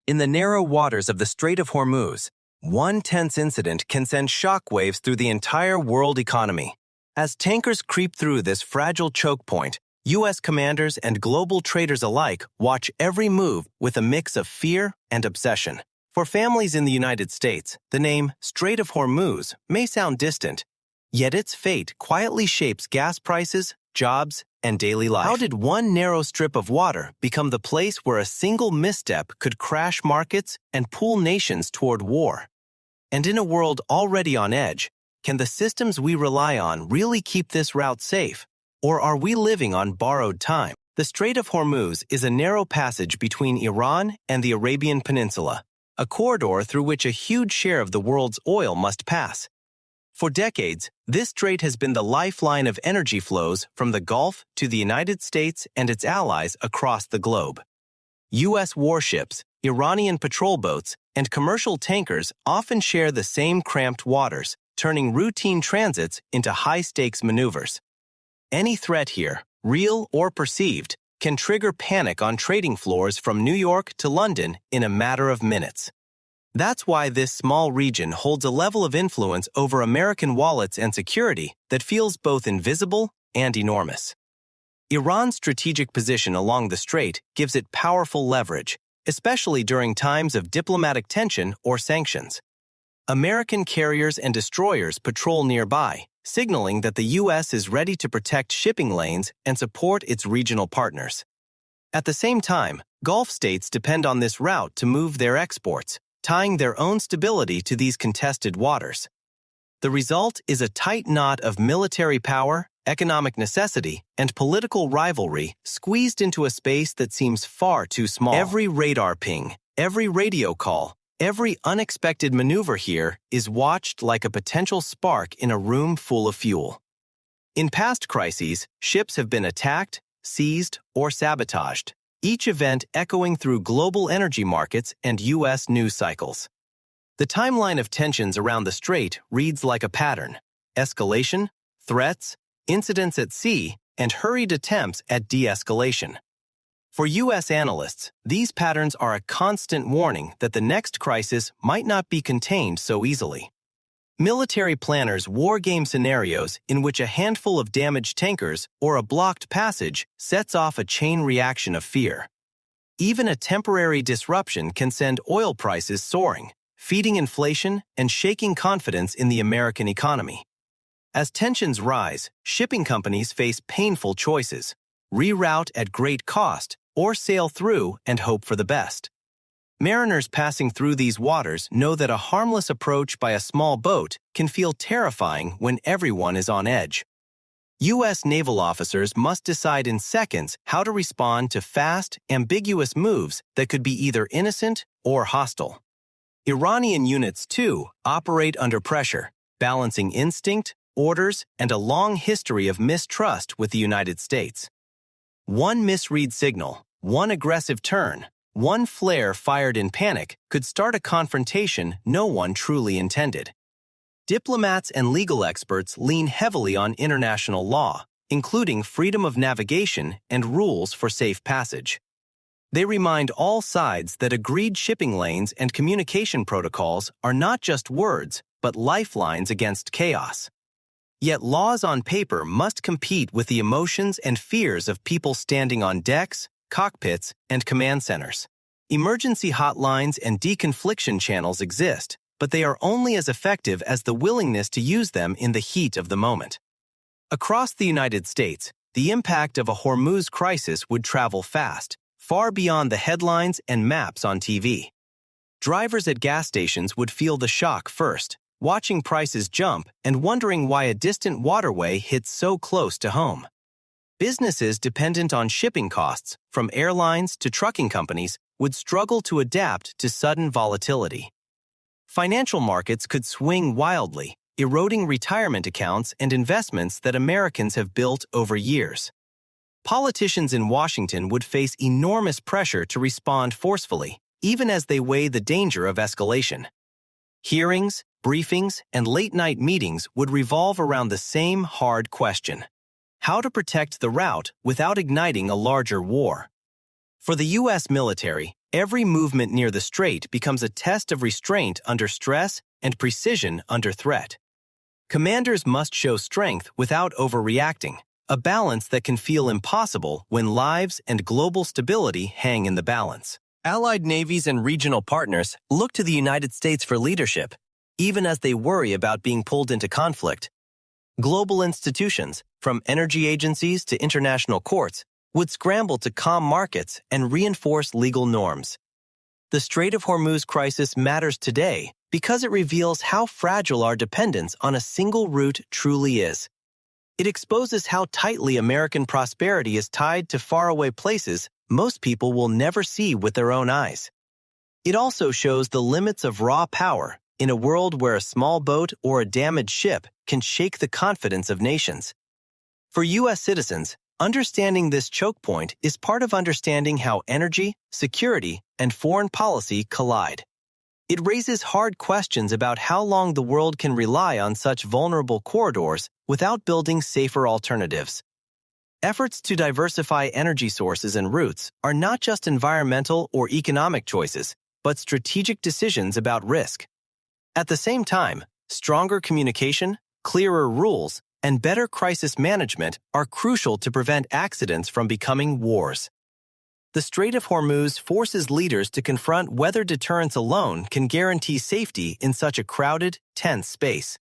In the narrow waters of the Strait of Hormuz, one tense incident can send shockwaves through the entire world economy. As tankers creep through this fragile choke point, U.S. commanders and global traders alike watch every move with a mix of fear and obsession. For families in the United States, the name Strait of Hormuz may sound distant, yet its fate quietly shapes gas prices, jobs, and daily life. How did one narrow strip of water become the place where a single misstep could crash markets and pull nations toward war? And in a world already on edge, can the systems we rely on really keep this route safe? Or are we living on borrowed time? The Strait of Hormuz is a narrow passage between Iran and the Arabian Peninsula, a corridor through which a huge share of the world's oil must pass. For decades, this strait has been the lifeline of energy flows from the Gulf to the United States and its allies across the globe. U.S. warships, Iranian patrol boats, and commercial tankers often share the same cramped waters, turning routine transits into high-stakes maneuvers. Any threat here, real or perceived, can trigger panic on trading floors from New York to London in a matter of minutes. That's why this small region holds a level of influence over American wallets and security that feels both invisible and enormous. Iran's strategic position along the strait gives it powerful leverage, especially during times of diplomatic tension or sanctions. American carriers and destroyers patrol nearby, signaling that the U.S. is ready to protect shipping lanes and support its regional partners. At the same time, Gulf states depend on this route to move their exports, tying their own stability to these contested waters. The result is a tight knot of military power, economic necessity, and political rivalry squeezed into a space that seems far too small. Every radar ping, every radio call, every unexpected maneuver here is watched like a potential spark in a room full of fuel. In past crises, ships have been attacked, seized, or sabotaged, each event echoing through global energy markets and U.S. news cycles. The timeline of tensions around the strait reads like a pattern: escalation, threats, incidents at sea, and hurried attempts at de-escalation. For U.S. analysts, these patterns are a constant warning that the next crisis might not be contained so easily. Military planners wargame scenarios in which a handful of damaged tankers or a blocked passage sets off a chain reaction of fear. Even a temporary disruption can send oil prices soaring, feeding inflation and shaking confidence in the American economy. As tensions rise, shipping companies face painful choices: reroute at great cost or sail through and hope for the best. Mariners passing through these waters know that a harmless approach by a small boat can feel terrifying when everyone is on edge. U.S. naval officers must decide in seconds how to respond to fast, ambiguous moves that could be either innocent or hostile. Iranian units, too, operate under pressure, balancing instinct, orders, and a long history of mistrust with the United States. One misread signal, one aggressive turn, one flare fired in panic could start a confrontation no one truly intended. Diplomats and legal experts lean heavily on international law, including freedom of navigation and rules for safe passage. They remind all sides that agreed shipping lanes and communication protocols are not just words, but lifelines against chaos. Yet laws on paper must compete with the emotions and fears of people standing on decks, cockpits, and command centers. Emergency hotlines and deconfliction channels exist, but they are only as effective as the willingness to use them in the heat of the moment. Across the United States, the impact of a Hormuz crisis would travel fast, far beyond the headlines and maps on TV. Drivers at gas stations would feel the shock first, watching prices jump and wondering why a distant waterway hits so close to home. Businesses dependent on shipping costs, from airlines to trucking companies, would struggle to adapt to sudden volatility. Financial markets could swing wildly, eroding retirement accounts and investments that Americans have built over years. Politicians in Washington would face enormous pressure to respond forcefully, even as they weigh the danger of escalation. Hearings, briefings, and late-night meetings would revolve around the same hard question: how to protect the route without igniting a larger war. For the U.S. military, every movement near the strait becomes a test of restraint under stress and precision under threat. Commanders must show strength without overreacting, a balance that can feel impossible when lives and global stability hang in the balance. Allied navies and regional partners look to the United States for leadership, even as they worry about being pulled into conflict. Global institutions, from energy agencies to international courts, would scramble to calm markets and reinforce legal norms. The Strait of Hormuz crisis matters today because it reveals how fragile our dependence on a single route truly is. It exposes how tightly American prosperity is tied to faraway places most people will never see with their own eyes. It also shows the limits of raw power in a world where a small boat or a damaged ship can shake the confidence of nations. For U.S. citizens, understanding this choke point is part of understanding how energy, security, and foreign policy collide. It raises hard questions about how long the world can rely on such vulnerable corridors without building safer alternatives. Efforts to diversify energy sources and routes are not just environmental or economic choices, but strategic decisions about risk. At the same time, stronger communication, clearer rules, and better crisis management are crucial to prevent accidents from becoming wars. The Strait of Hormuz forces leaders to confront whether deterrence alone can guarantee safety in such a crowded, tense space.